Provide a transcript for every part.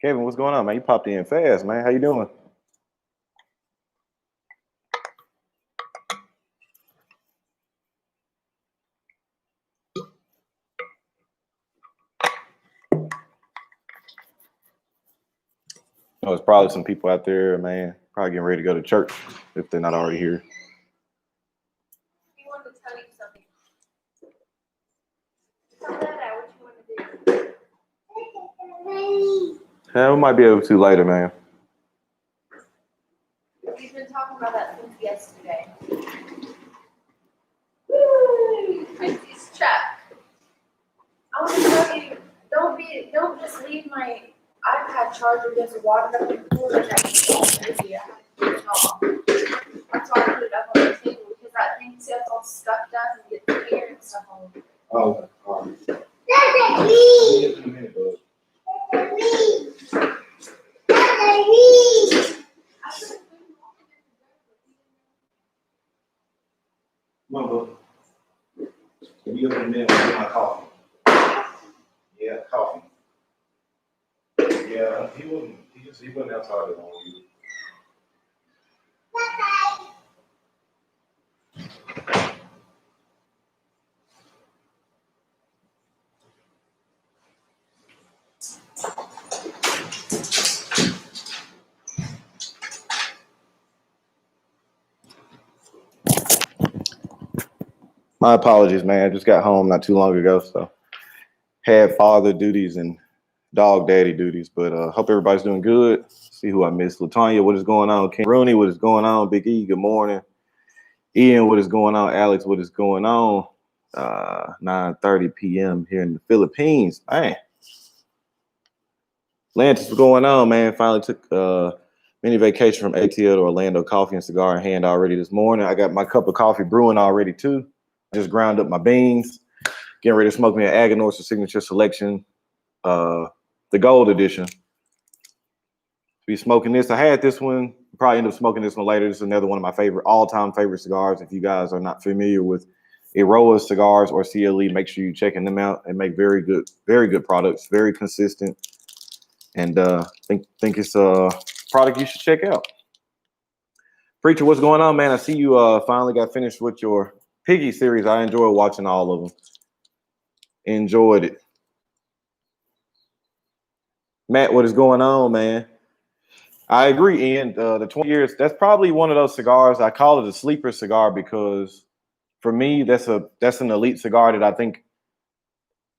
Kevin, what's going on, man? You popped in fast, man. How you doing? Oh, there's probably some people out there, man, probably getting ready to go to church if they're not already here. He wanted to tell you something. Tell Dad what you want to do. Yeah, we might be able to later, man. We've been talking about that since yesterday. I see Chuck. I want to tell you, don't just leave my iPad charger against the water up in the cooler like crazy. I have to get it off. That's why I put it up on the table because that thing gets all stuffed up and gets hair and stuff on it. Oh, come on, bud. Give me up in a minute and get my coffee. Yeah, coffee. Yeah, he wasn't outside that long either. My apologies, man. I just got home not too long ago, so had father duties and dog daddy duties. But hope everybody's doing good. See who I missed. Latanya, what is going on? Ken Rooney, what is going on? Big E, good morning. Ian, what is going on? Alex, what is going on? 9:30 p.m. here in the Philippines. Man. Lantis, what's going on, man? Finally took mini vacation from ATL to Orlando. Coffee and cigar in hand already this morning. I got my cup of coffee brewing already too. Just ground up my beans. Getting ready to smoke me an Aganorsa Signature Selection, the gold edition. Be smoking this. I had this one. Probably end up smoking this one later. This is another one of my favorite, all-time favorite cigars. If you guys are not familiar with Eroa cigars or CLE, make sure you're checking them out. They make very good products, very consistent. And think it's a product you should check out. Preacher, what's going on, man? I see you finally got finished with your Piggy series. I enjoy watching all of them. Enjoyed it. Matt, what is going on, man? I agree, Ian. The 20 years, that's probably one of those cigars. I call it a sleeper cigar because for me, that's an elite cigar that I think,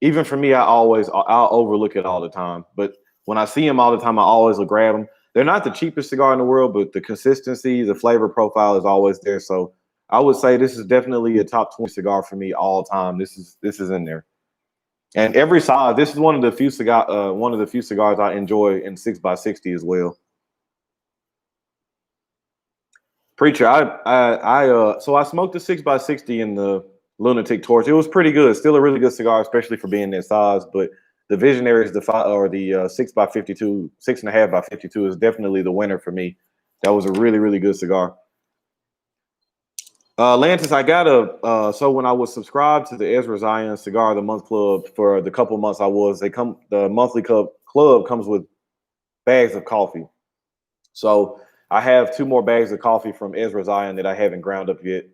even for me, I'll overlook it all the time. But when I see them all the time, I always will grab them. They're not the cheapest cigar in the world, but the consistency, the flavor profile is always there. So I would say this is definitely a top 20 cigar for me all time. This is in there. And every size, this is one of the few cigars I enjoy in 6x60 as well. Preacher, so I smoked the 6x60 in the Lunatic Torch. It was pretty good. Still a really good cigar, especially for being that size. But the Visionary is the 6x52, 6.5x52 is definitely the winner for me. That was a really, really good cigar. Lantis, I got so when I was subscribed to the Ezra Zion Cigar of the Month Club for the couple months the monthly club comes with bags of coffee. So I have 2 more bags of coffee from Ezra Zion that I haven't ground up yet.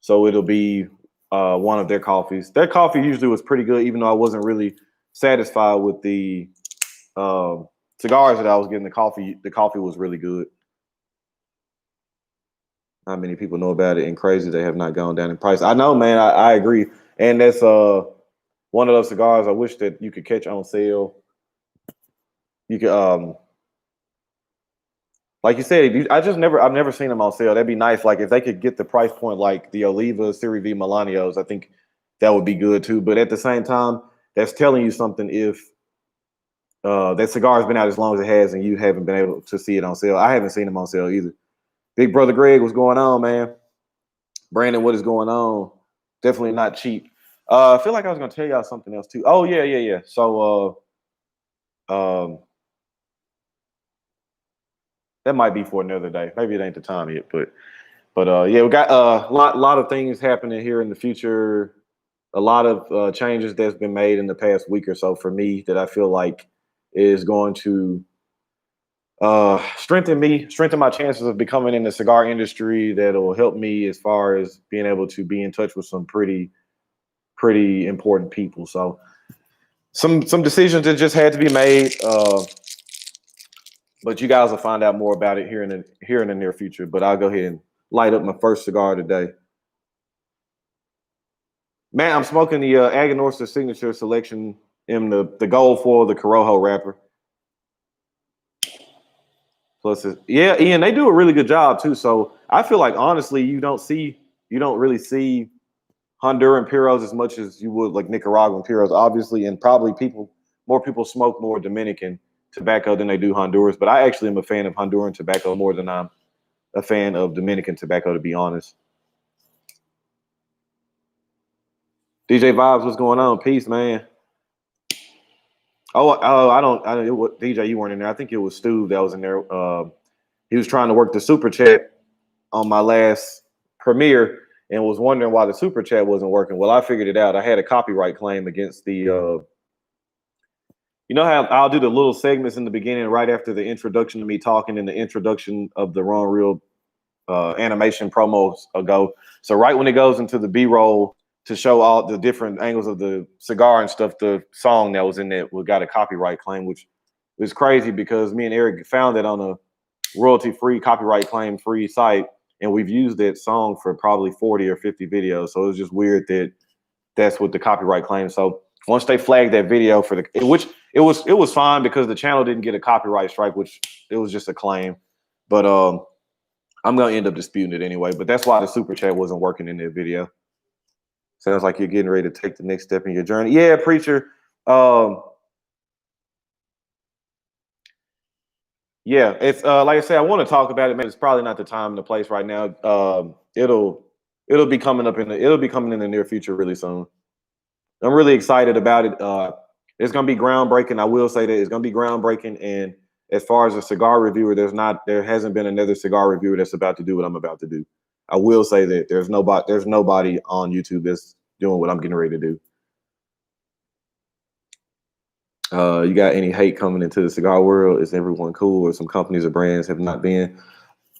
So it'll be one of their coffees. Their coffee usually was pretty good, even though I wasn't really satisfied with the cigars that I was getting. The coffee was really good. Not many people know about it, and crazy they have not gone down in price. I know, man. I agree, and that's one of those cigars I wish that you could catch on sale. You could like you said, I've never seen them on sale. That'd be nice. Like if they could get the price point like the Oliva Series V Milanios, I think that would be good too. But at the same time, that's telling you something if that cigar has been out as long as it has and you haven't been able to see it on sale. I haven't seen them on sale either. Big brother Greg, what's going on, man? Brandon, what is going on? Definitely not cheap. I feel like I was gonna tell y'all something else too. Oh yeah. So that might be for another day. Maybe it ain't the time yet, but yeah, we got a lot of things happening here in the future. A lot of changes that's been made in the past week or so for me that I feel like is going to strengthen my chances of becoming in the cigar industry. That'll help me as far as being able to be in touch with some pretty important people. So some decisions that just had to be made. But you guys will find out more about it here in the near future. But I'll go ahead and light up my first cigar today. Man, I'm smoking the Aganorsa Signature Selection in the gold foil, the Corojo wrapper. Plus, yeah, Ian, they do a really good job too. So I feel like honestly, you don't really see Honduran puros as much as you would like Nicaraguan puros, obviously, and probably more people smoke more Dominican tobacco than they do Honduras. But I actually am a fan of Honduran tobacco more than I'm a fan of Dominican tobacco, to be honest. DJ Vibes, what's going on? Peace, man. Oh, DJ, you weren't in there. I think it was Stu that was in there. He was trying to work the super chat on my last premiere and was wondering why the super chat wasn't working. Well, I figured it out. I had a copyright claim against the. You know how I'll do the little segments in the beginning, right after the introduction to me talking, and the introduction of the Ron Real animation promos ago. So right when it goes into the B-roll to show all the different angles of the cigar and stuff, the song that was in there got a copyright claim, which was crazy because me and Eric found it on a royalty-free, copyright claim-free site, and we've used that song for probably 40 or 50 videos. So it was just weird that that's what the copyright claim. So once they flagged that video for which it was fine because the channel didn't get a copyright strike, which it was just a claim. But I'm gonna end up disputing it anyway. But that's why the super chat wasn't working in that video. Sounds like you're getting ready to take the next step in your journey. Yeah, preacher. Yeah, it's like I said, I want to talk about it, man. It's probably not the time and the place right now. It'll be coming in the near future really soon. I'm really excited about it. It's gonna be groundbreaking. I will say that it's gonna be groundbreaking. And as far as a cigar reviewer, there hasn't been another cigar reviewer that's about to do what I'm about to do. I will say that there's nobody on YouTube that's doing what I'm getting ready to do. You got any hate coming into the cigar world? Is everyone cool, or some companies or brands have not been?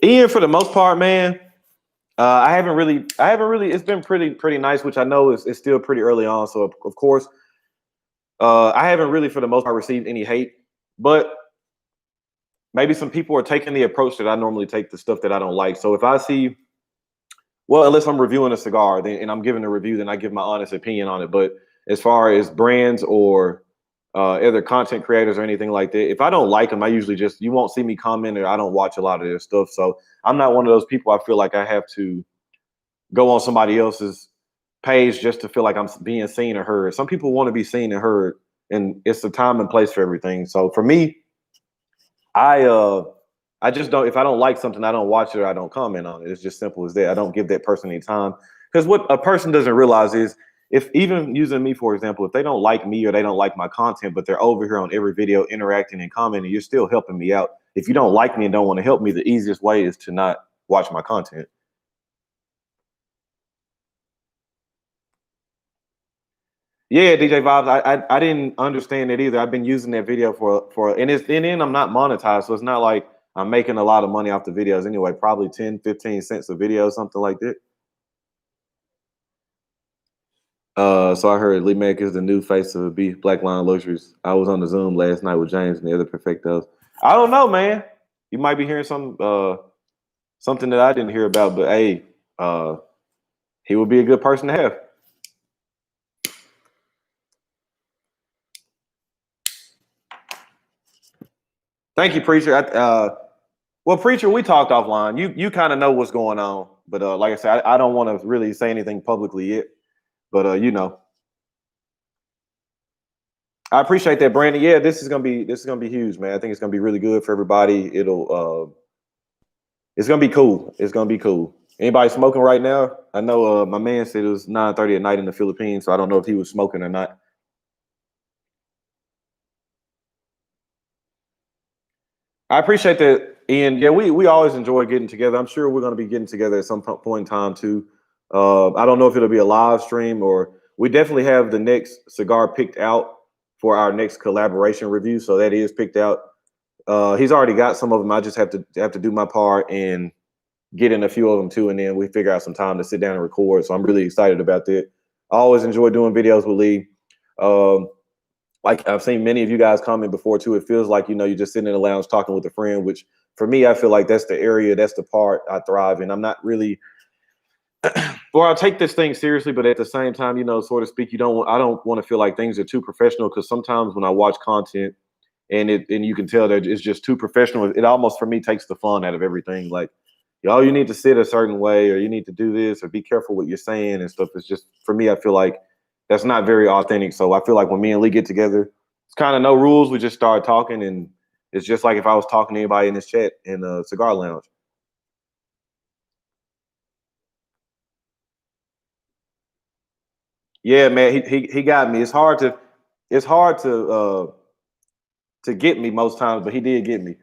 Ian, for the most part, man, I haven't really. It's been pretty nice, which I know is still pretty early on. So of course, I haven't really, for the most part, received any hate. But maybe some people are taking the approach that I normally take to stuff that I don't like. So if I see, well, unless I'm reviewing a cigar, and I'm giving a review, then I give my honest opinion on it. But as far as brands or other content creators or anything like that, if I don't like them, I usually you won't see me comment, or I don't watch a lot of their stuff. So I'm not one of those people I feel like I have to go on somebody else's page just to feel like I'm being seen or heard. Some people want to be seen and heard, and it's the time and place for everything. So for me, I just don't, if I don't like something, I don't watch it or I don't comment on it. It's just simple as that. I don't give that person any time. Because what a person doesn't realize is, if even using me, for example, if they don't like me or they don't like my content, but they're over here on every video interacting and commenting, you're still helping me out. If you don't like me and don't want to help me, the easiest way is to not watch my content. Yeah, DJ Vibes. I didn't understand it either. I've been using that video and then I'm not monetized, so it's not like I'm making a lot of money off the videos anyway. Probably 10, 15 cents a video, something like that. So I heard Lee Mack is the new face of Black Line Luxuries. I was on the Zoom last night with James and the other perfectos. I don't know, man. You might be hearing something that I didn't hear about, but hey, he would be a good person to have. Thank you, Preacher. Well, Preacher, we talked offline. You kind of know what's going on, but like I said, I don't want to really say anything publicly yet. But I appreciate that, Brandon. Yeah, this is gonna be huge, man. I think it's gonna be really good for everybody. It's gonna be cool. It's gonna be cool. Anybody smoking right now? I know my man said it was 9:30 at night in the Philippines, so I don't know if he was smoking or not. I appreciate that, Ian. Yeah, we always enjoy getting together. I'm sure we're going to be getting together at some point in time too. I don't know if it'll be a live stream, or we definitely have the next cigar picked out for our next collaboration review. So that is picked out. He's already got some of them. I just have to do my part and get in a few of them too, and then we figure out some time to sit down and record. So I'm really excited about that. I always enjoy doing videos with Lee. Um, like I've seen many of you guys comment before too. It feels like, you're just sitting in the lounge talking with a friend, which for me, I feel like that's the area, that's the part I thrive in. I'm not really, or I'll take this thing seriously, but at the same time, so to speak, I don't want to feel like things are too professional, because sometimes when I watch content and you can tell that it's just too professional, it almost for me takes the fun out of everything. Like, y'all, you need to sit a certain way, or you need to do this, or be careful what you're saying and stuff. It's just, for me, I feel like that's not very authentic. So I feel like when me and Lee get together, it's kind of no rules. We just start talking, and it's just like if I was talking to anybody in this chat in a cigar lounge. Yeah, man, he got me. It's hard to get me most times, but he did get me.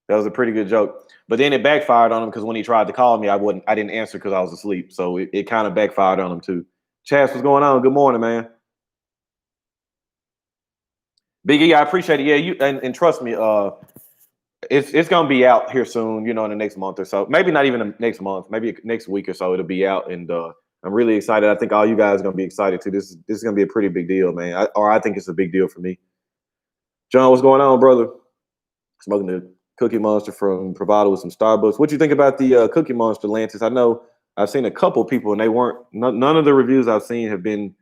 That was a pretty good joke. But then it backfired on him, because when he tried to call me, I didn't answer because I was asleep. So it kind of backfired on him too. Chaz, what's going on? Good morning, man. Biggie, I appreciate it. Yeah, you and trust me, it's gonna be out here soon, in the next month or so. Maybe not even the next month, maybe next week or so it'll be out. And I'm really excited. I think all you guys are gonna be excited too. This is gonna be a pretty big deal, man. I think it's a big deal for me. John, what's going on, brother? Smoking the Cookie Monster from Bravado with some Starbucks. What you think about the Cookie Monster, Lantis? I know I've seen a couple people, and they weren't. None of the reviews I've seen have been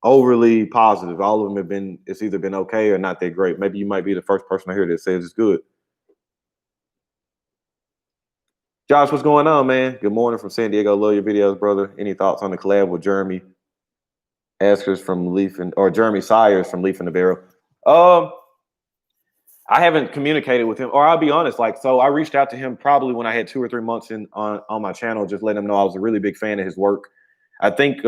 overly positive. All of them have been. It's either been okay or not that great. Maybe you might be the first person I hear that says it's good. Josh, what's going on, man? Good morning from San Diego. Love your videos, brother. Any thoughts on the collab with Jeremy Askers from Leaf or Jeremy Sires from Leaf in the Barrel? Um, I haven't communicated with him, or I'll be honest, so I reached out to him probably when I had 2 or 3 months on my channel, just letting him know I was a really big fan of his work. I think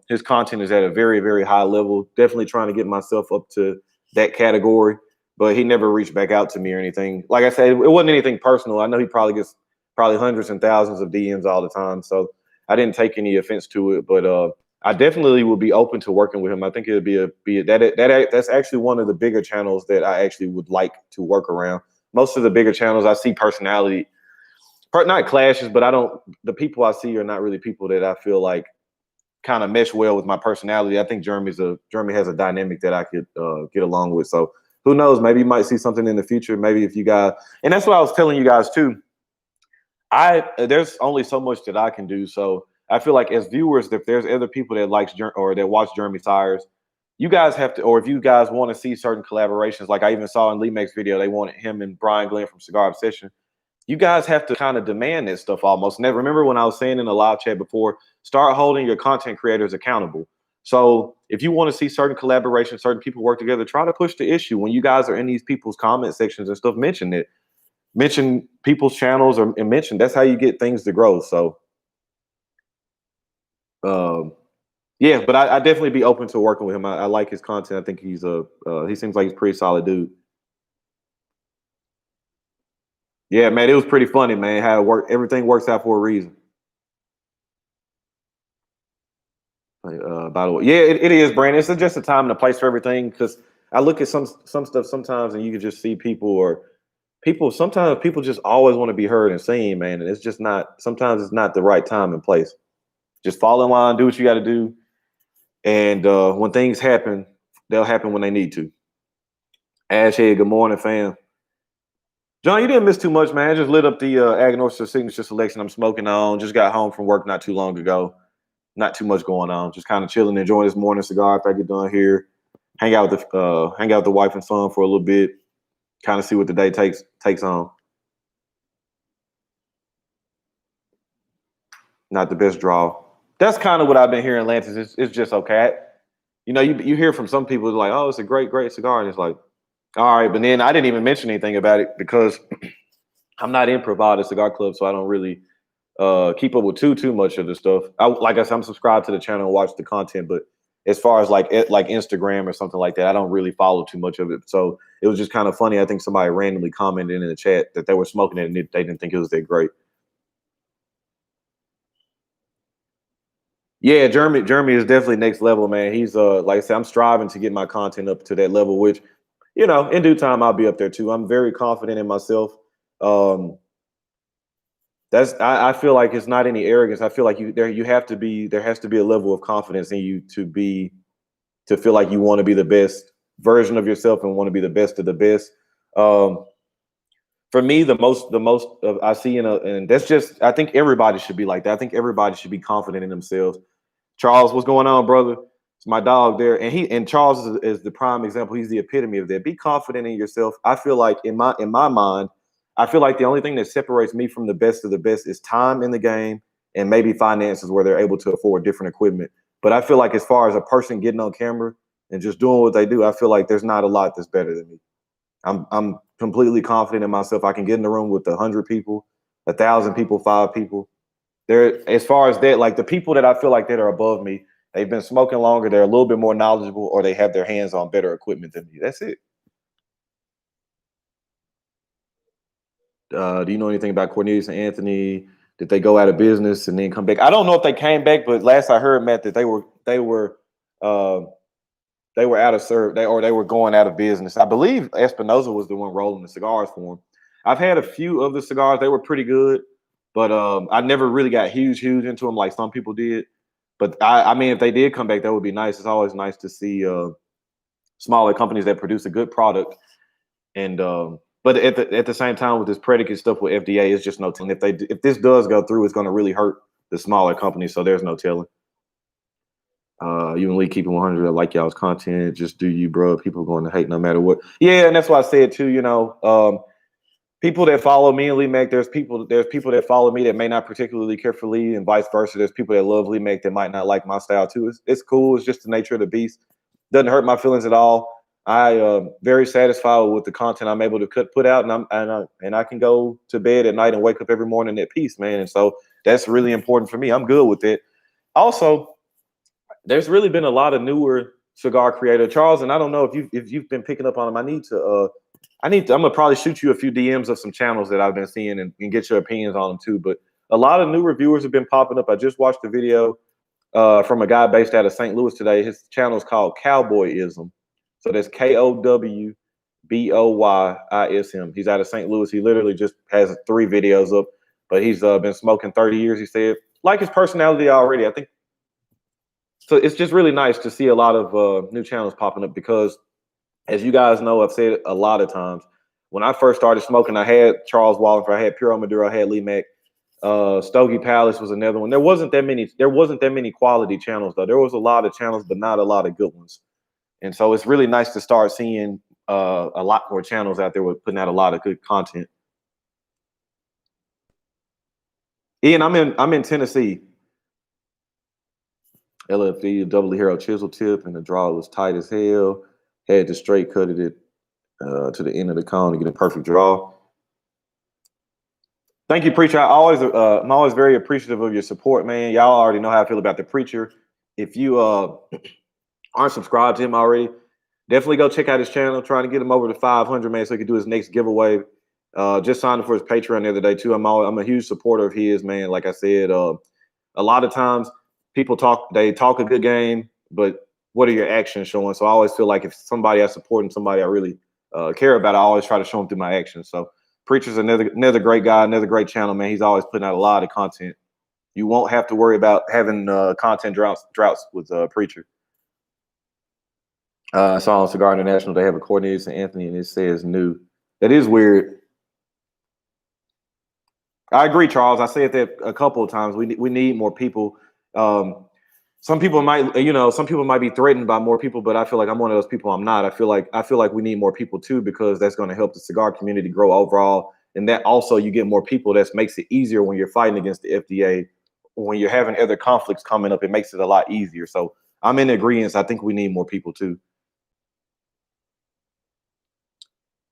his content is at a very, very high level. Definitely trying to get myself up to that category, but he never reached back out to me or anything. Like I said, it wasn't anything personal. I know he probably gets hundreds and thousands of DMs all the time, so I didn't take any offense to it. But I definitely would be open to working with him. I think it would that's actually one of the bigger channels that I actually would like to work around. Most of the bigger channels, I see personality, not clashes, but the people I see are not really people that I feel like kind of mesh well with my personality. I think Jeremy has a dynamic that I could get along with. So who knows? Maybe you might see something in the future. Maybe if you guys, and that's what I was telling you guys too. There's only so much that I can do. So I feel like as viewers, if there's other people that or that watch Jeremy Sires, you guys have to, or if you guys want to see certain collaborations, like I even saw in Lee Make's video, they wanted him and Brian Glenn from Cigar Obsession. You guys have to kind of demand that stuff almost. And remember when I was saying in the live chat before, start holding your content creators accountable. So if you want to see certain collaborations, certain people work together, try to push the issue. When you guys are in these people's comment sections and stuff, mention it. Mention people's channels and mention, that's how you get things to grow. So yeah, but I definitely be open to working with him. I like his content. I think he seems like he's a pretty solid dude. Yeah, man, it was pretty funny, man, how everything works out for a reason. By the way, yeah, it is, Brandon. It's just a time and a place for everything. Because I look at some stuff sometimes, and you can just see people. Sometimes people just always want to be heard and seen, man. And it's just not. Sometimes it's not the right time and place. Just fall in line, do what you got to do, and when things happen, they'll happen when they need to. Ash, hey, good morning, fam. John, you didn't miss too much, man. I just lit up the Agnostic signature selection I'm smoking on. Just got home from work not too long ago. Not too much going on. Just kind of chilling, enjoying this morning cigar after I get done here. Hang out with the wife and son for a little bit. Kind of see what the day takes on. Not the best draw. That's kind of what I've been hearing, Lance. It's just okay. You hear from some people like, oh, it's a great cigar, and it's like, all right. But then I didn't even mention anything about it because I'm not in Pravada Cigar Club, so I don't really keep up with too much of the stuff. Like I said, I'm subscribed to the channel and watch the content, but as far as like Instagram or something like that, I don't really follow too much of it. So it was just kind of funny. I think somebody randomly commented in the chat that they were smoking it and they didn't think it was that great. Yeah, Jeremy is definitely next level, man. He's like I said, I'm striving to get my content up to that level, which you know, in due time, I'll be up there too. I'm very confident in myself. Um, I feel like it's not any arrogance. I feel like there has to be a level of confidence in you to feel like you want to be the best version of yourself and want to be the best of the best. Um, for me, the most I see and that's just, I think everybody should be like that. I think everybody should be confident in themselves. Charles, what's going on, brother? It's my dog there, and Charles is the prime example. He's the epitome of that. Be confident in yourself. I feel like in my mind, I feel like the only thing that separates me from the best of the best is time in the game and maybe finances where they're able to afford different equipment. But I feel like as far as a person getting on camera and just doing what they do, I feel like there's not a lot that's better than me. I'm completely confident in myself. I can get in the room with 100 people, 1,000 people, 5 people. There, as far as that, like the people that I feel like that are above me, they've been smoking longer, they're a little bit more knowledgeable, or they have their hands on better equipment than me. That's it. Do you know anything about Cornelius and Anthony? Did they go out of business and then come back? I don't know if they came back, but last I heard, Matt, that uh, they were out of serve, they were going out of business. I believe Espinosa was the one rolling the cigars for them. I've had a few of the cigars; they were pretty good, but I never really got huge into them like some people did. But I mean, if they did come back, that would be nice. It's always nice to see smaller companies that produce a good product. And but at the same time, with this predicate stuff with FDA, it's just no telling. If this does go through, it's going to really hurt the smaller companies. So there's no telling. You and Lee keep it 100. I like y'all's content. Just do you, bro. People are going to hate no matter what. Yeah, and that's why I said too. You know, people that follow me and Lee Mac, there's people that follow me that may not particularly care for Lee, and vice versa. There's people that love Lee Mac that might not like my style too. It's cool. It's just the nature of the beast. Doesn't hurt my feelings at all. I very satisfied with the content I'm able to put out, and I can go to bed at night and wake up every morning at peace, man. And so that's really important for me. I'm good with it. Also, there's really been a lot of newer cigar creator, Charles, and I don't know if you've been picking up on them. I'm gonna probably shoot you a few DMs of some channels that I've been seeing and get your opinions on them too. But a lot of new reviewers have been popping up. I just watched a video from a guy based out of St. Louis today. His channel is called Cowboyism. So that's KOWBOYISM. He's out of St. Louis. He literally just has 3 videos up, but he's been smoking 30 years, he said. Like his personality already, I think. So it's just really nice to see a lot of new channels popping up because, as you guys know, I've said it a lot of times. When I first started smoking, I had Charles Wallenford, I had Puro Maduro, I had Lee Mac. Stogie Palace was another one. There wasn't that many quality channels though. There was a lot of channels, but not a lot of good ones. And so it's really nice to start seeing a lot more channels out there with putting out a lot of good content. Ian, I'm in Tennessee. LFD, double hero chisel tip, and the draw was tight as hell. Had to straight cutted it to the end of the cone to get a perfect draw. Thank you, Preacher. I'm always very appreciative of your support, man. Y'all already know how I feel about the Preacher. If you aren't subscribed to him already, definitely go check out his channel. Trying to get him over to 500, man, so he can do his next giveaway. Just signed up for his Patreon the other day too. I'm a huge supporter of his, man. Like I said, a lot of times people talk a good game, but what are your actions showing? So I always feel like if somebody I support and somebody I really care about, I always try to show them through my actions. So Preacher's another great guy, another great channel, man. He's always putting out a lot of content. You won't have to worry about having content droughts with Preacher. I saw on Cigar International they have a Cornelius and Anthony, and it says new. That is weird. I agree, Charles. I said that a couple of times. We need more people. Some people might be threatened by more people, but I feel like I'm one of those people. I'm not. I feel like we need more people too, because that's going to help the cigar community grow overall, and that also you get more people. That makes it easier when you're fighting against the FDA, when you're having other conflicts coming up. It makes it a lot easier. So I'm in agreement. I think we need more people too.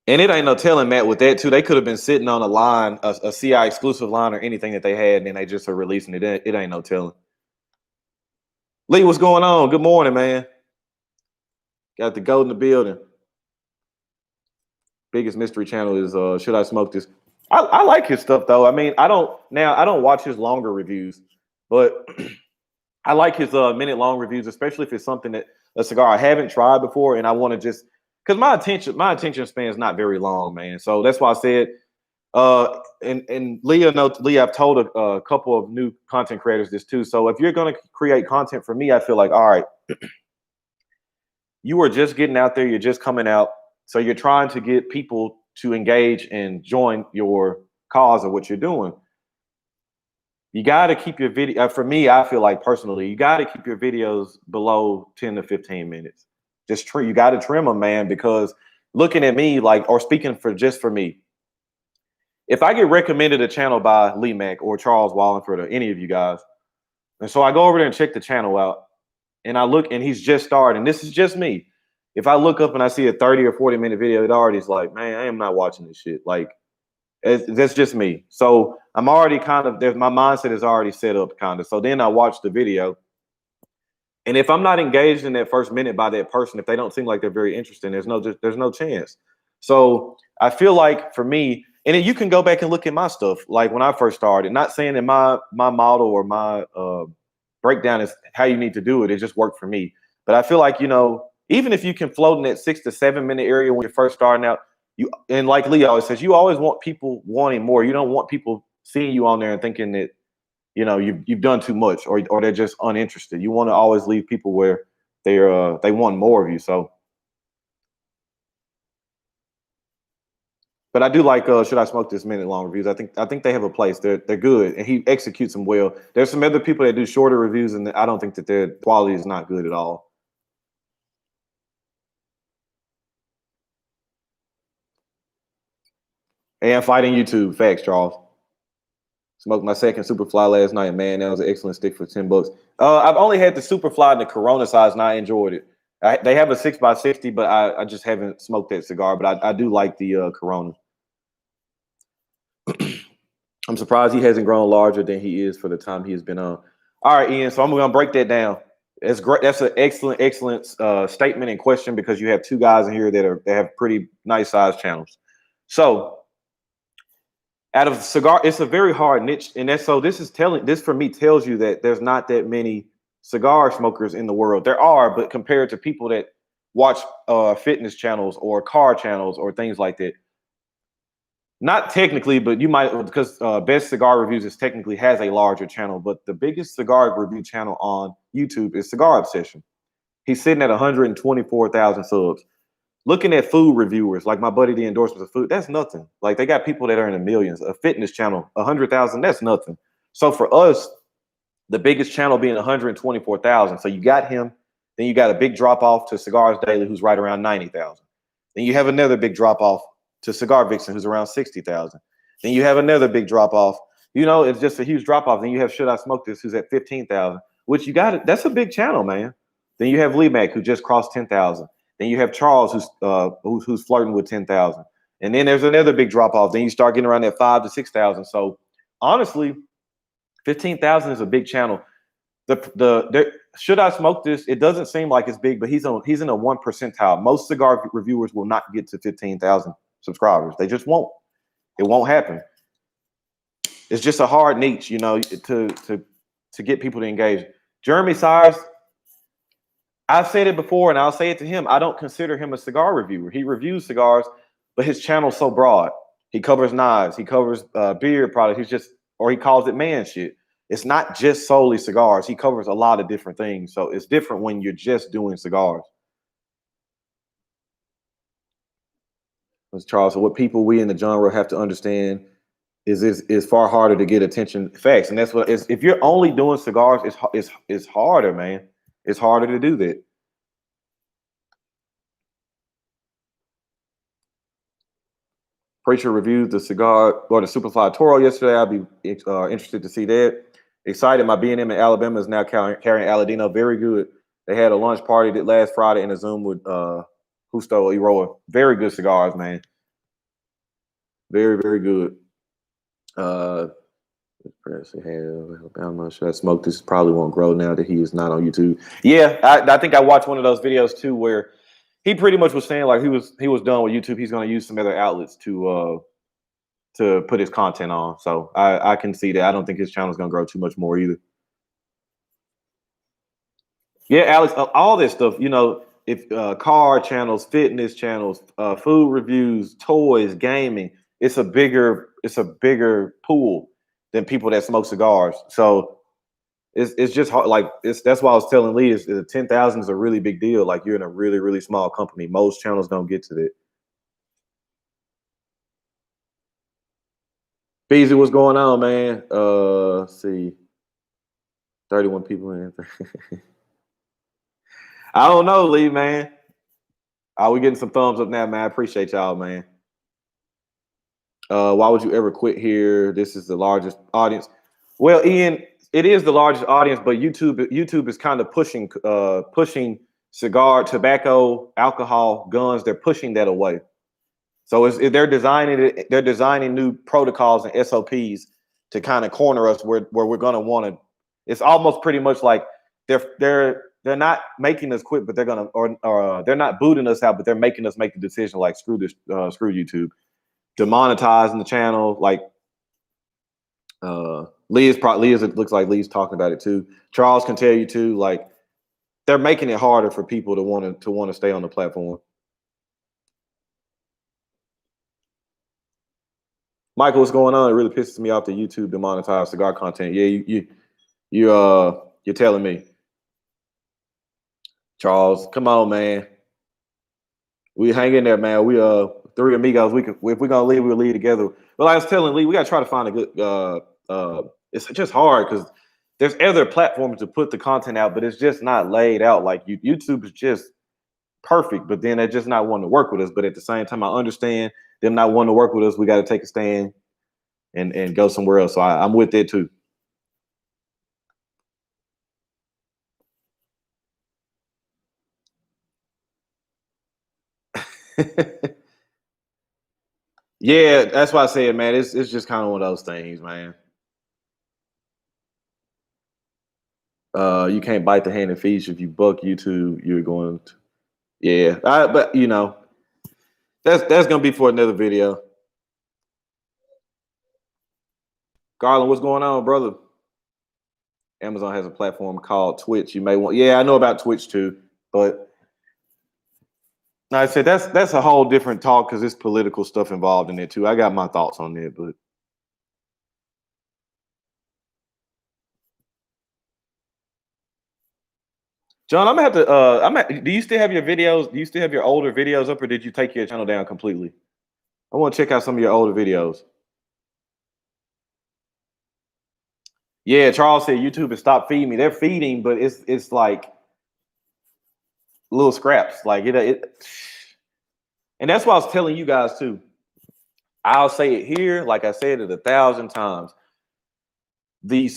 And it ain't no telling, Matt, with that too. They could have been sitting on a line, a CI exclusive line or anything that they had, and then they just are releasing it. It ain't no telling. Lee, what's going on? Good morning, man. Got the goat in the building. Biggest mystery channel is Should I Smoke This? I like his stuff though. I mean, I don't watch his longer reviews, but I like his minute long reviews, especially if it's something that a cigar I haven't tried before and I want to just because my attention span is not very long, man. So that's why I said, and Leah, I've told a couple of new content creators this too. So if you're gonna create content for me, I feel like, all right, you are just getting out there, you're just coming out, so you're trying to get people to engage and join your cause of what you're doing. You got to keep your video. For me, I feel like personally, you got to keep your videos below 10 to 15 minutes. You got to trim them, man, because looking at me, like, or speaking for me, if I get recommended a channel by Lee Mack or Charles Wallingford or any of you guys, and so I go over there and check the channel out, and I look, and he's just starting. This is just me. If I look up and I see a 30 or 40-minute video, it already is like, man, I am not watching this shit. Like, that's just me. So I'm already kind of my mindset is already set up kind of. So then I watch the video, and if I'm not engaged in that first minute by that person, if they don't seem like they're very interesting, there's no chance. So I feel like for me, and then you can go back and look at my stuff, like when I first started. Not saying that my model or my breakdown is how you need to do it. It just worked for me. But I feel like, even if you can float in that 6 to 7 minute area when you're first starting out, and like Lee always says, you always want people wanting more. You don't want people seeing you on there and thinking that, you've done too much or they're just uninterested. You want to always leave people where they want more of you. So, but I do like Should I Smoke This minute long reviews. I think they have a place. They're good, and he executes them well. There's some other people that do shorter reviews, and I don't think that their quality is not good at all. And fighting YouTube, facts, Charles. Smoked my second Superfly last night, man. That was an excellent stick for $10. I've only had the Superfly in the Corona size, and I enjoyed it. They have a 6x60, but I just haven't smoked that cigar. But I do like the Corona. I'm surprised he hasn't grown larger than he is for the time he has been on. All right, Ian. So I'm going to break that down. It's great. That's an excellent statement and question, because you have two guys in here that have pretty nice size channels. So, out of cigar, it's a very hard niche, and this for me tells you that there's not that many cigar smokers in the world. There are, but compared to people that watch fitness channels or car channels or things like that, not technically, but you might, because Best Cigar Reviews technically has a larger channel, but the biggest cigar review channel on YouTube is Cigar Obsession. He's sitting at 124,000 subs. Looking at food reviewers, like my buddy, the endorsements of food, that's nothing. Like, they got people that are in the millions. A fitness channel, 100,000, that's nothing. So for us, the biggest channel being 124,000. So you got him, then you got a big drop off to Cigars Daily, who's right around 90,000. Then you have another big drop off to Cigar Vixen, who's around 60,000. Then you have another big drop off. It's just a huge drop off. Then you have Should I Smoke This, who's at 15,000, which that's a big channel, man. Then you have Lee Mack, who just crossed 10,000. Then you have Charles, who's flirting with 10,000, and then there's another big drop off. Then you start getting around that 5,000 to 6,000. So honestly, 15,000 is a big channel. Should I Smoke This? It doesn't seem like it's big, but he's in a 1 percentile. Most cigar reviewers will not get to 15,000 subscribers. They just won't. It won't happen. It's just a hard niche, to get people to engage. Jeremy Sires, I've said it before, and I'll say it to him. I don't consider him a cigar reviewer. He reviews cigars, but his channel's so broad. He covers knives. He covers beard products. He calls it man shit. It's not just solely cigars. He covers a lot of different things. So it's different when you're just doing cigars. Charles, so what people we in the genre have to understand is far harder to get attention. Facts, and that's what if you're only doing cigars, it's harder, man. It's harder to do that. Preacher reviewed the cigar or the Superfly Toro yesterday. I'll be interested to see that. Excited. My B&M in Alabama is now carrying Aladino. Very good. They had a lunch party that last Friday in a Zoom with Justo Iroa. Very good cigars, man. Very, very good. Alabama. Should I Smoke This? Probably won't grow now that he is not on YouTube. Yeah, I think I watched one of those videos too where he pretty much was saying like he was done with YouTube. He's going to use some other outlets to put his content on. So I can see that. I don't think his channel is going to grow too much more either. Yeah, Alex, all this stuff, if car channels, fitness channels, food reviews, toys, gaming, it's a bigger pool than people that smoke cigars. So it's just hard. Like that's why I was telling Lee is 10,000 is a really big deal. Like you're in a really, really small company. Most channels don't get to that. Beezy, what's going on, man? Let's see. 31 people in. I don't know, Lee, man. We getting some thumbs up now, man. I appreciate y'all, man. Why would you ever quit here? This is the largest audience. Well, Ian, it is the largest audience, but YouTube is kind of pushing cigar, tobacco, alcohol, guns. They're pushing that away. So they're designing new protocols and SOPs to kind of corner us where we're gonna want to. It's almost pretty much like they're not making us quit, but they're gonna or they're not booting us out, but they're making us make the decision like screw this, screw YouTube, demonetizing the channel. Like it looks like Lee's talking about it too. Charles can tell you too. Like they're making it harder for people to want to stay on the platform. Michael, what's going on? It really pisses me off that YouTube demonetized cigar content. Yeah, you're telling me. Charles, come on, man. We hang in there, man. We three amigos. If we're gonna leave, we'll leave together. But like I was telling Lee, we gotta try to find a good it's just hard because there's other platforms to put the content out, but it's just not laid out. Like YouTube is just perfect, but then they're just not wanting to work with us. But at the same time, I understand them not wanting to work with us. We got to take a stand and go somewhere else. So I'm with it too. Yeah, that's why I said, man, it's just kind of one of those things, man. You can't bite the hand that feeds you. If you buck YouTube, you're going to, yeah. But you know, that's gonna be for another video. Garland, what's going on, brother? Amazon has a platform called Twitch. You may want, yeah, I know about Twitch too, but I said that's a whole different talk because there's political stuff involved in it too. I got my thoughts on it, but John, I'm gonna have to. Do you still have your videos? Do you still have your older videos up, or did you take your channel down completely? I want to check out some of your older videos. Yeah, Charles said YouTube has stopped feeding me. They're feeding, but it's like little scraps. Like and that's why I was telling you guys too. I'll say it here, like I said it 1,000 times. You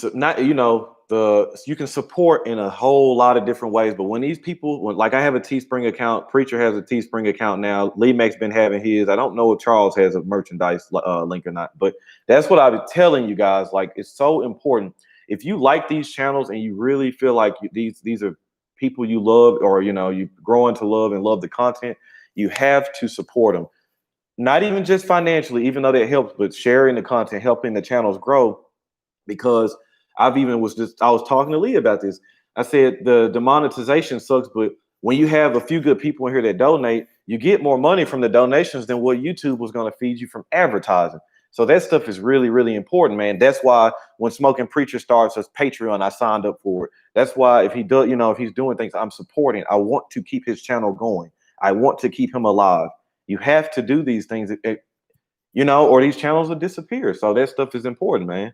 can support in a whole lot of different ways, but when these people, like I have a Teespring account, Preacher has a Teespring account now, Lee Mac's been having his. I don't know if Charles has a merchandise link or not, but that's what I've been telling you guys. Like it's so important. If you like these channels and you really feel like these are people you love, or you growing to love and love the content, you have to support them. Not even just financially, even though that helps, but sharing the content, helping the channels grow. Because I was talking to Lee about this. I said the demonetization sucks, but when you have a few good people in here that donate, you get more money from the donations than what YouTube was going to feed you from advertising. So that stuff is really, really important, man. That's why when Smoking Preacher starts as Patreon, I signed up for it. That's why if he does, if he's doing things, I'm supporting. I want to keep his channel going. I want to keep him alive. You have to do these things, or these channels will disappear. So that stuff is important, man.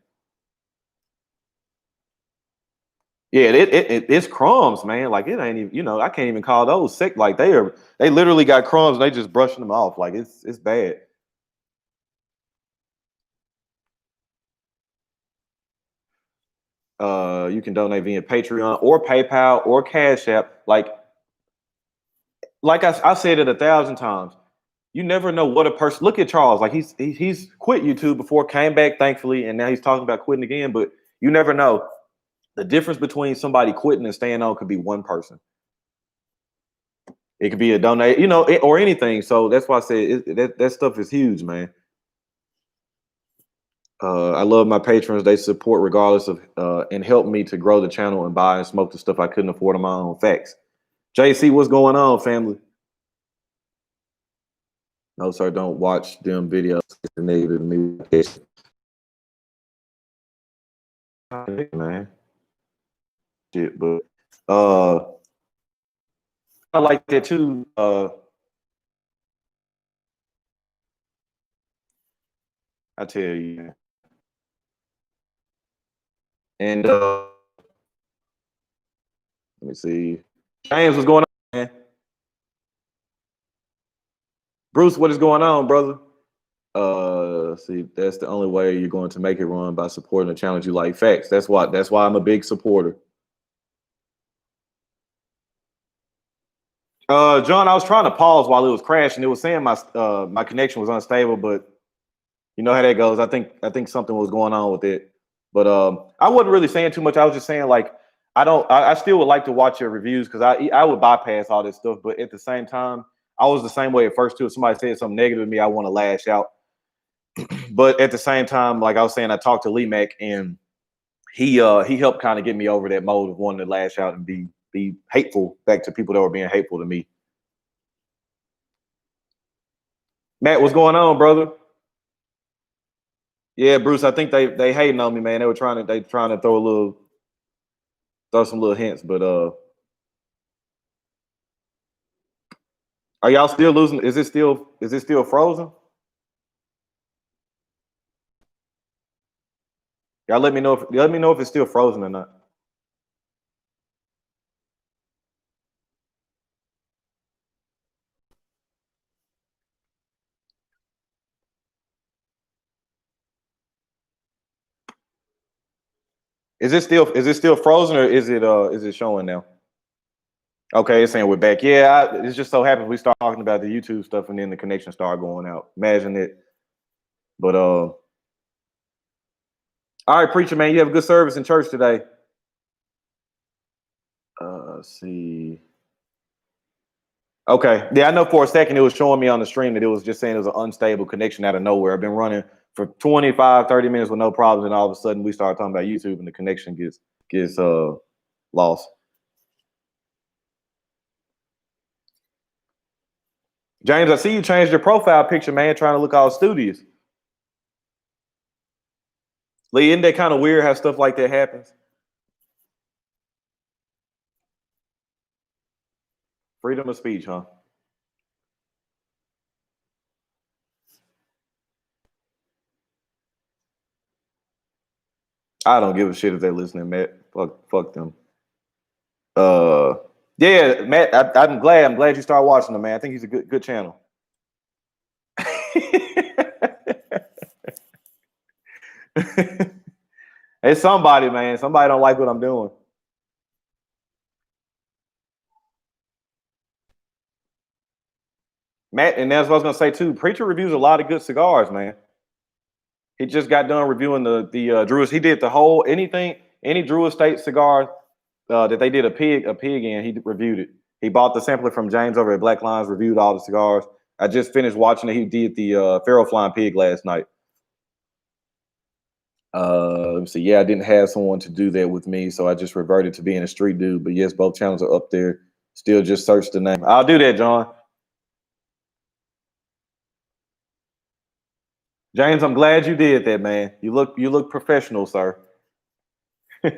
Yeah, it's crumbs, man. Like it ain't even, I can't even call those sick. Like they literally got crumbs and they just brushing them off. Like it's bad. You can donate via Patreon or PayPal or Cash App. Like I said it 1,000 times. You never know what a person. Look at Charles. Like he's quit YouTube before, came back thankfully, and now he's talking about quitting again. But you never know. The difference between somebody quitting and staying on could be one person. It could be a donate, or anything. So that's why I say that stuff is huge, man. I love my patrons. They support regardless of and help me to grow the channel and buy and smoke the stuff I couldn't afford on my own. Facts. JC, what's going on, family? No, sir, don't watch them videos. It's a negative me. Man. Shit, but I like that too. I tell you, man. And let me see. James, what's going on, man? Bruce, what is going on, brother? See, that's the only way you're going to make it, run, by supporting a challenge you like. Facts. That's why I'm a big supporter. John, I was trying to pause while it was crashing. It was saying my connection was unstable, but you know how that goes. I think something was going on with it. But I wasn't really saying too much. I was just saying, like, I still would like to watch your reviews because I would bypass all this stuff. But at the same time, I was the same way at first too. If somebody said something negative to me, I want to lash out. But at the same time, like I was saying, I talked to Lee Mack and he helped kind of get me over that mode of wanting to lash out and be hateful back to people that were being hateful to me. Matt, what's going on, brother? Yeah, Bruce, I think they hating on me, man. They trying to throw some little hints, but are y'all still losing? Is it still frozen? Y'all let me know if it's still frozen or not. Is it still frozen or is it showing now? Okay, it's saying we're back. Yeah, it just so happens we start talking about the YouTube stuff and then the connection started going out. Imagine it. But all right, preacher man, you have a good service in church today. Let's see. Okay, yeah, I know for a second it was showing me on the stream that it was just saying it was an unstable connection out of nowhere. I've been running for 25, 30 minutes with no problems, and all of a sudden we start talking about YouTube and the connection gets lost. James, I see you changed your profile picture, man, trying to look all studious. Lee, isn't that kind of weird how stuff like that happens? Freedom of speech, huh? I don't give a shit if they're listening, Matt. Fuck them. Yeah, Matt, I'm glad you started watching him, man. I think he's a good channel. It's somebody, man. Somebody don't like what I'm doing. Matt, and that's what I was gonna say too. Preacher reviews a lot of good cigars, man. He just got done reviewing the Drew. He did the whole any Drew Estate cigar that they did a pig in. He reviewed it. He bought the sampler from James over at Black Lions. Reviewed all the cigars. I just finished watching it. He did the Pharaoh Flying Pig last night. Let me see. Yeah, I didn't have someone to do that with me, so I just reverted to being a street dude. But yes, both channels are up there. Still just search the name. I'll do that, John. James, I'm glad you did that, man. You look professional, sir. I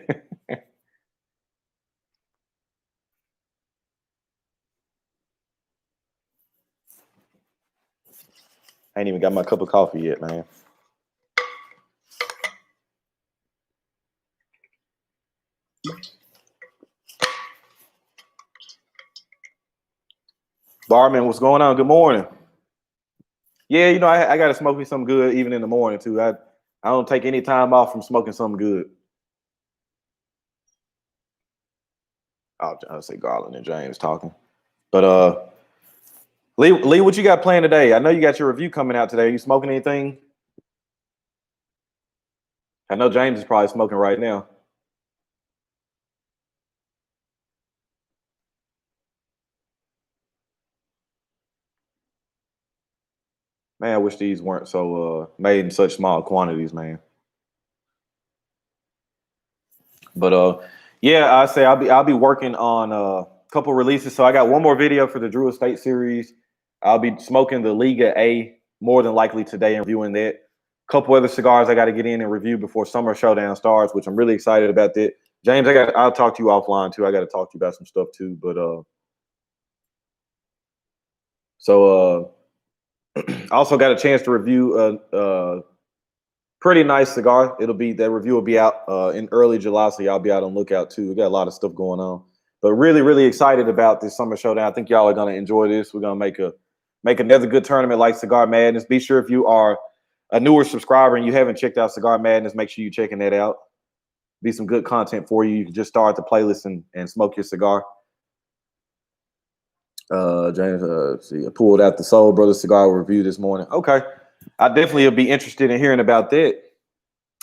ain't even got my cup of coffee yet, man. Barman, what's going on? Good morning. Yeah, you know, I got to smoke me something good even in the morning too. I don't take any time off from smoking something good. I'll say Garland and James talking. But Lee, what you got planned today? I know you got your review coming out today. Are you smoking anything? I know James is probably smoking right now. Man, I wish these weren't so made in such small quantities, man. But yeah, I say I'll be working on couple releases. So I got one more video for the Drew Estate series. I'll be smoking the Liga A more than likely today and reviewing that. Couple other cigars I got to get in and review before Summer Showdown starts, which I'm really excited about that. James, I'll talk to you offline too. I got to talk to you about some stuff too. But I also got a chance to review a pretty nice cigar. That review will be out in early July, so y'all be out on lookout too. We got a lot of stuff going on, but really excited about this Summer Showdown. I think y'all are gonna enjoy this. We're gonna make another good tournament like Cigar Madness. Be sure if you are a newer subscriber and you haven't checked out Cigar Madness, make sure you're checking that out. Be some good content for you. You can just start the playlist and smoke your cigar. James, see, I pulled out the Soul Brothers cigar review this morning. Okay, I definitely will be interested in hearing about that.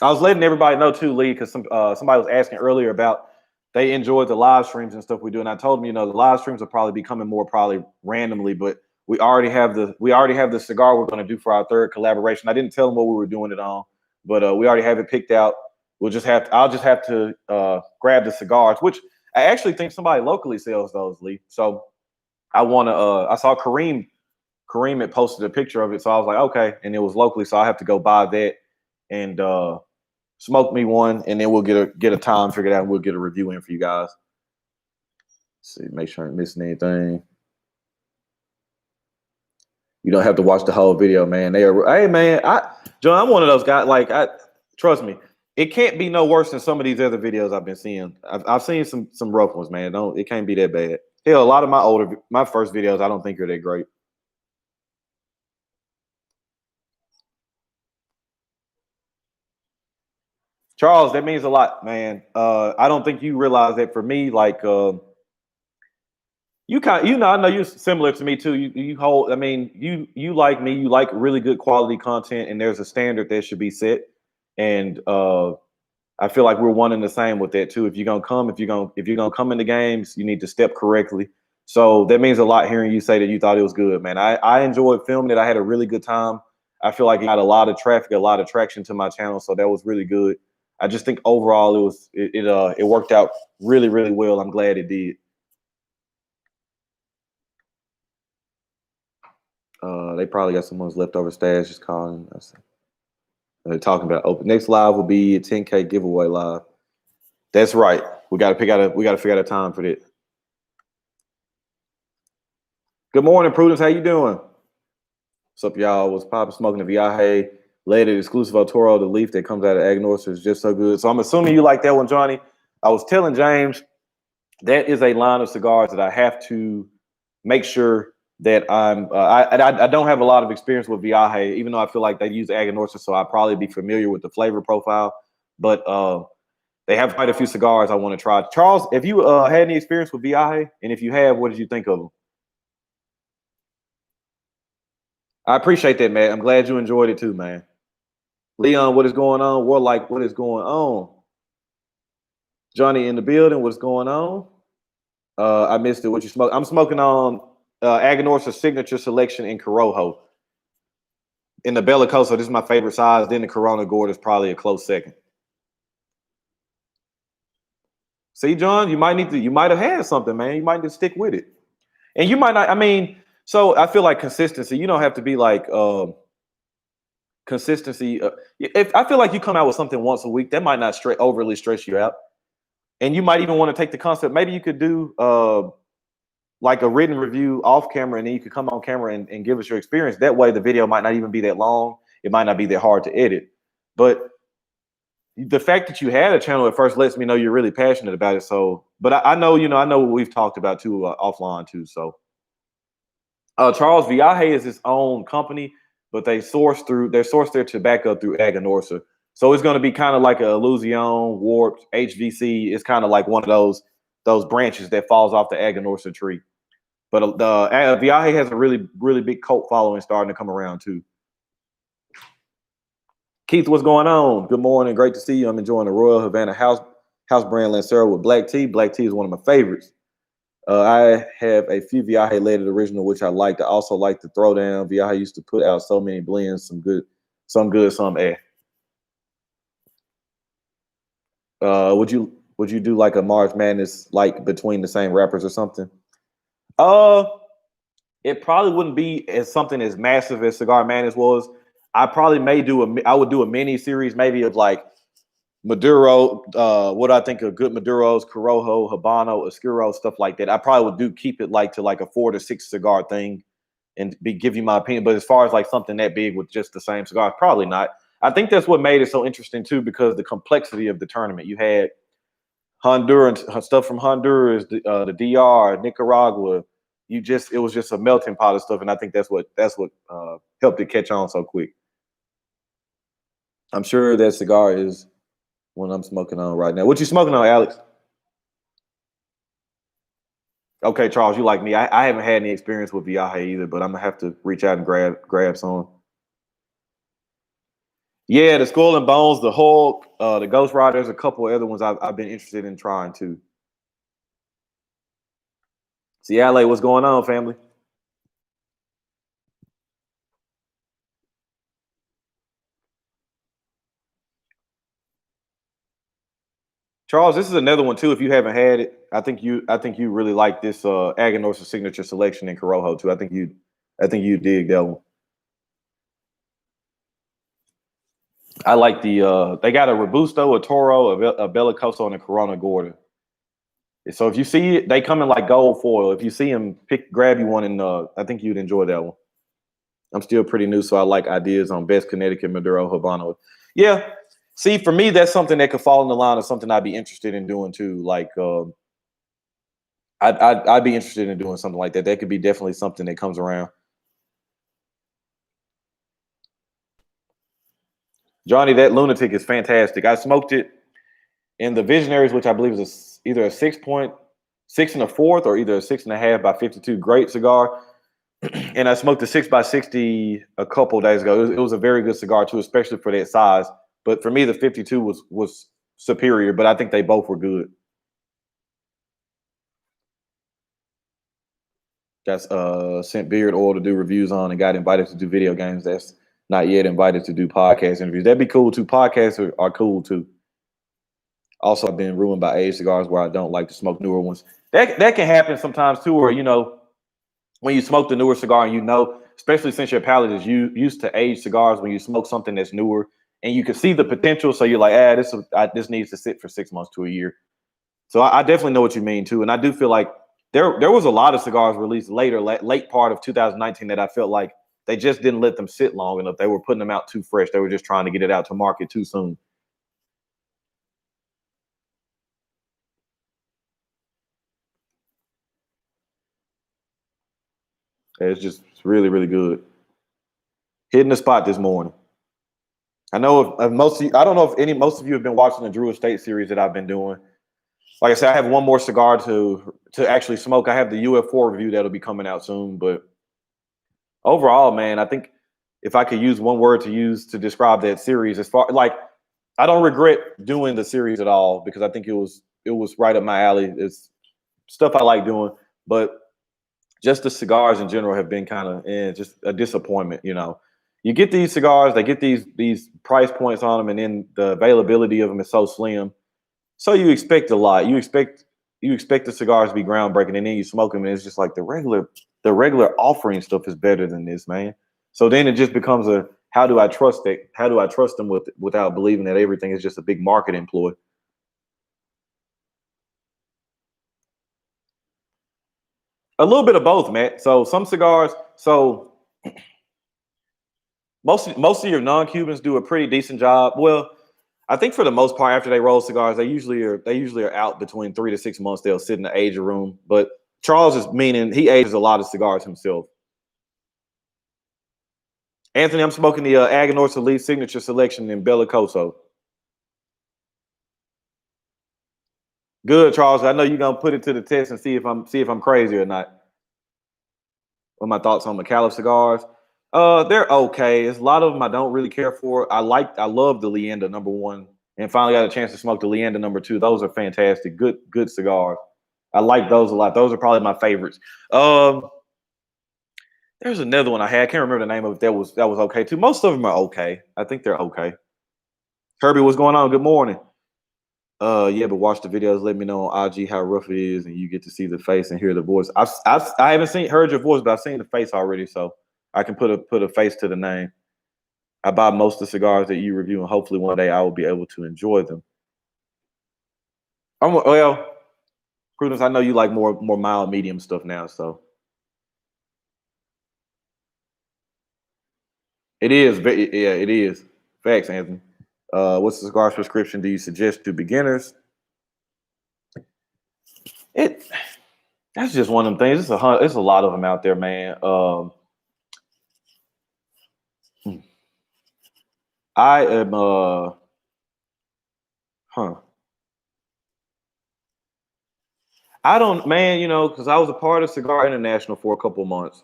I was letting everybody know too, Lee, because somebody was asking earlier about they enjoyed the live streams and stuff we do, and I told them, the live streams will probably be coming more probably randomly, but we already have the cigar we're going to do for our third collaboration. I didn't tell them what we were doing it on, but we already have it picked out. I'll just have to grab the cigars, which I actually think somebody locally sells those, Lee. So I saw Kareem had posted a picture of it, so I was like, okay, and it was locally, so I have to go buy that and smoke me one, and then we'll get a time figured out, and we'll get a review in for you guys. Let's see, make sure I ain't missing anything. You don't have to watch the whole video, man. Hey man, John, I'm one of those guys. Like, trust me, it can't be no worse than some of these other videos I've been seeing. I've seen some rough ones, man. It can't be that bad. Hell, a lot of my first videos, I don't think are that great. Charles, that means a lot, man. I don't think you realize that for me, like I know you're similar to me too. You like me, you like really good quality content, and there's a standard that should be set. And I feel like we're one and the same with that too. If you're gonna come into games, you need to step correctly. So that means a lot hearing you say that you thought it was good, man. I enjoyed filming it. I had a really good time. I feel like it got a lot of traffic, a lot of traction to my channel, so that was really good. I just think overall it worked out really well. I'm glad it did. They probably got someone's leftover stash just calling. They're talking about open. Next live will be a 10K giveaway live. That's right. We got to figure out a time for that. Good morning, Prudence. How you doing? What's up, y'all? Was popping, smoking the Viaje. Later, exclusive El Toro, the leaf that comes out of Agnorsa is just so good. So I'm assuming you like that one, Johnny. I was telling James that is a line of cigars that I have to make sure that I don't have a lot of experience with Viaje, even though I feel like they use Aganorsa, so I'll probably be familiar with the flavor profile. But they have quite a few cigars I want to try. Charles, have you had any experience with Viaje? And if you have, what did you think of them? I appreciate that, man. I'm glad you enjoyed it too, man. Leon, what is going on? Warlike, what is going on? Johnny in the building, what's going on? I missed it. What you smoke? I'm smoking on Aganorsa's signature selection in Corojo. In the Bellicoso, this is my favorite size. Then the Corona Gourd is probably a close second. See, John, you might have had something, man. You might need to stick with it. And you might not, so I feel like consistency, you don't have to be like consistency. If I feel like you come out with something once a week, that might not overly stress you out. And you might even want to take the concept. Maybe you could do like a written review off camera, and then you could come on camera and give us your experience. That way the video might not even be that long. It might not be that hard to edit. But the fact that you had a channel at first lets me know you're really passionate about it. So, but I know, I know what we've talked about too offline too. So Charles, Viaje is its own company, but they source their tobacco through Aganorsa. So it's going to be kind of like a Illusion, Warped, HVC. It's kind of like one of those branches that falls off the Aganorsa tree. But the Viaje has a really big cult following starting to come around too. Keith, what's going on? Good morning. Great to see you. I'm enjoying the Royal Havana House brand Lancero with black tea. Black tea is one of my favorites. I have a few Viaje Lated Original, which I liked. I also like the Throwdown. Viaje used to put out so many blends, some good, some eh. Would you do like a March Madness like between the same rappers or something? Uh, it probably wouldn't be as something as massive as Cigar Madness was. I would do a mini series maybe of like Maduro, what I think of good Maduros, Corojo, Habano, Oscuro, stuff like that. I probably would keep it like to like a 4 to 6 cigar thing and give you my opinion. But as far as like something that big with just the same cigar, probably not. I think that's what made it so interesting too, because the complexity of the tournament. You had Honduran stuff from Honduras, the DR, Nicaragua. It was just a melting pot of stuff, and I think that's what helped it catch on so quick. I'm sure that cigar is one I'm smoking on right now. What you smoking on, Alex? Okay, Charles, you like me. I haven't had any experience with Viaje either, but I'm gonna have to reach out and grab some. Yeah, the Skull and Bones, the Hulk, the Ghost Rider. There's a couple of other ones I've been interested in trying too. See, LA, what's going on, family? Charles, this is another one too. If you haven't had it, I think you really like this Aganorsa signature selection in Corojo too. I think you dig that one. I like they got a Robusto, a Toro, a Bellicoso, and a Corona Gorda. So if you see it, they come in like gold foil. If you see them, grab you one, and I think you'd enjoy that one. I'm still pretty new, so I like ideas on best Connecticut Maduro Habano. Yeah, see, for me, that's something that could fall in the line of something I'd be interested in doing too. Like, I'd be interested in doing something like that. That could be definitely something that comes around. Johnny, that lunatic is fantastic. I smoked it in the Visionaries, which I believe is either a 6.6 and a fourth, or either a 6.5 by 52. Great cigar. And I smoked a 6x60 a couple days ago. It was a very good cigar too, especially for that size. But for me, the 52 was superior. But I think they both were good. That's sent Beard Oil to do reviews on and got invited to do video games. That's not yet invited to do podcast interviews. That'd be cool too. Podcasts are cool too. Also, I've been ruined by aged cigars where I don't like to smoke newer ones. That can happen sometimes too, where when you smoke the newer cigar and especially since your palate is used to aged cigars, when you smoke something that's newer and you can see the potential, so you're like, this needs to sit for 6 months to a year. So I definitely know what you mean too, and I do feel like there was a lot of cigars released late part of 2019 that I felt like they just didn't let them sit long enough. They were putting them out too fresh. They were just trying to get it out to market too soon. It's really, really good. Hitting the spot this morning. I know if most of you, I don't know if most of you have been watching the Drew Estate series that I've been doing. Like I said, I have one more cigar to actually smoke. I have the UF4 review that'll be coming out soon. But overall, man, I think if I could use one word to use to describe that series, as far like I don't regret doing the series at all, because I think it was right up my alley. It's stuff I like doing, but just the cigars in general have been kind of just a disappointment. You get these cigars, they get these price points on them, and then the availability of them is so slim. So you expect a lot. You expect the cigars to be groundbreaking, and then you smoke them, and it's just like the regular offering stuff is better than this, man. So then it just becomes how do I trust it? How do I trust them without believing that everything is just a big marketing ploy? A little bit of both, Matt. So some cigars, most of your non-Cubans do a pretty decent job. Well, I think for the most part, after they roll cigars, they usually are out between 3 to 6 months. They'll sit in the aging room. But Charles is meaning he ages a lot of cigars himself. Anthony, I'm smoking the Aganorsa Elite Signature Selection in Bellicoso. Good, Charles. I know you're gonna put it to the test and see if I'm crazy or not. What my thoughts on McAuliffe cigars? They're okay. There's a lot of them I don't really care for. I love the Leander #1, and finally got a chance to smoke the Leander #2. Those are fantastic. Good cigars. I like those a lot. Those are probably my favorites. There's another one I had. I can't remember the name of it. That was okay too. Most of them are okay. I think they're okay. Kirby, what's going on? Good morning. Yeah, but watch the videos. Let me know on IG how rough it is, and you get to see the face and hear the voice. I haven't heard your voice, but I've seen the face already, so I can put a face to the name. I buy most of the cigars that you review, and hopefully one day I will be able to enjoy them. Well, Prudence, I know you like more mild, medium stuff now, so it is. Yeah, it is. Facts, Anthony. What's the cigar prescription do you suggest to beginners? It That's just one of them things. It's a lot of them out there, man. I am huh. I don't, man, because I was a part of Cigar International for a couple months.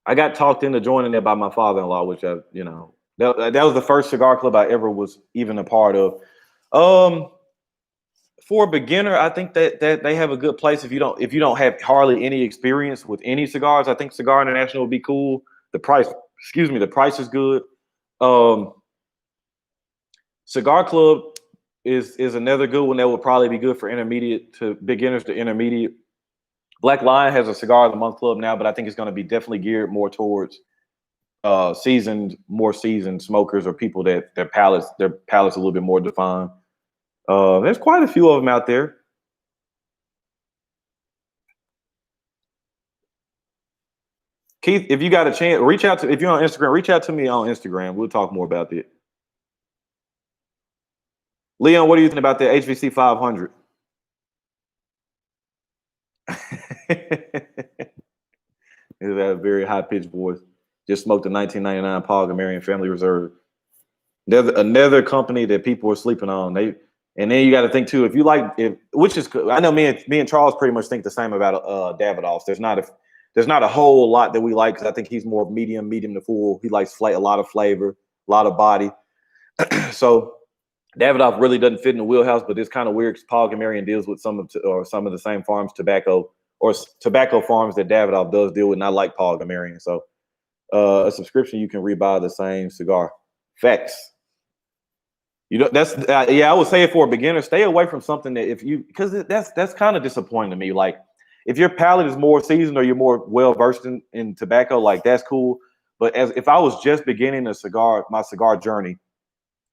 I got talked into joining it by my father-in-law, which that was the first cigar club I ever was even a part of. Um, for a beginner, I think that they have a good place if you don't have hardly any experience with any cigars. I think Cigar International would be cool. The price is good. Um, Cigar Club is another good one that would probably be good for intermediate to beginners to intermediate. Black Lion has a cigar of the month club now, but I think it's going to be definitely geared more towards more seasoned smokers or people that their palates a little bit more defined. There's quite a few of them out there. Keith, if you got a chance, if you're on Instagram, reach out to me on Instagram. We'll talk more about that. Leon, what do you think about the HVC 500? Is that a very high pitched voice? Just smoked a 1999 Paul Gamarian Family Reserve. There's another company that people are sleeping on. And then you got to think too. If you like, which is, I know me and Charles pretty much think the same about Davidoff's. There's not a whole lot that we like because I think he's more medium to full. He likes a lot of flavor, a lot of body. So Davidoff really doesn't fit in the wheelhouse, but it's kind of weird because Paul Gamarian deals with some of the same tobacco farms that Davidoff does deal with, and I like Paul Gamarian. So a subscription you can rebuy the same cigar. Facts. That's yeah. I would say for a beginner, stay away from something because that's kind of disappointing to me. Like if your palate is more seasoned or you're more well versed in tobacco, like that's cool. But if I was just beginning my cigar journey,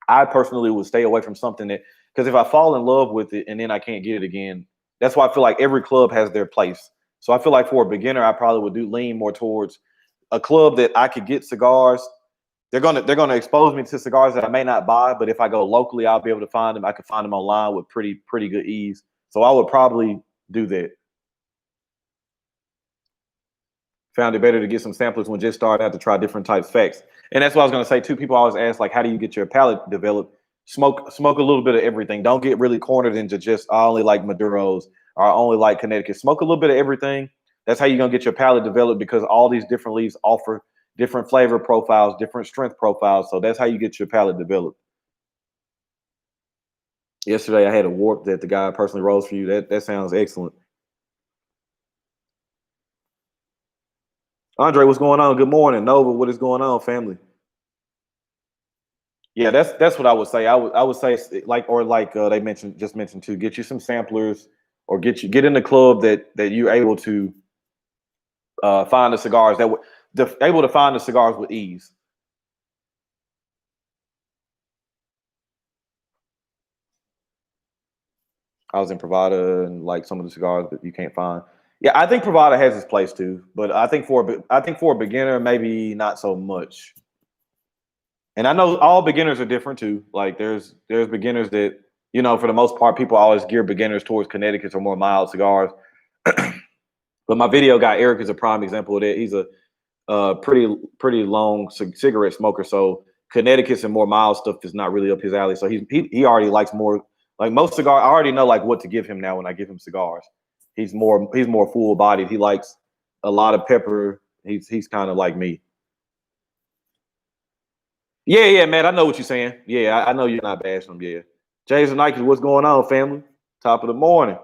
I personally would stay away from something because if I fall in love with it and then I can't get it again, that's why I feel like every club has their place. So I feel like for a beginner, I probably would lean more towards a club that I could get cigars. They're gonna expose me to cigars that I may not buy, but if I go locally, I'll be able to find them. I can find them online with pretty good ease. So I would probably do that. Found it better to get some samplers when just started out to try different types facts. And that's what I was gonna say too. People always ask like, how do you get your palate developed? Smoke a little bit of everything. Don't get really cornered into just I only like Maduros or I only like Connecticut. Smoke a little bit of everything. That's how you're gonna get your palate developed because all these different leaves offer different flavor profiles, different strength profiles. So that's how you get your palate developed. Yesterday I had a warp that the guy personally rolls for you. That sounds excellent. Andre, what's going on? Good morning. Nova, what is going on, family? Yeah, that's what I would say. I would say like they mentioned too. Get you some samplers or get in the club that you're able to find the cigars able to find the cigars with ease. I was in Pravada and like some of the cigars that you can't find. Yeah, I think Pravada has its place too, but I think for a beginner maybe not so much. And I know all beginners are different too. Like there's beginners that for the most part people always gear beginners towards Connecticut's or more mild cigars. But my video guy Eric is a prime example of that. He's a pretty long cigarette smoker, so Connecticut's and more mild stuff is not really up his alley. So he already likes more like most cigar. I already know like what to give him now when I give him cigars. He's more full bodied. He likes a lot of pepper. He's kind of like me. Yeah, man. I know what you're saying. Yeah, I know you're not bashing him. Yeah, Jason Nike, what's going on, family? Top of the morning.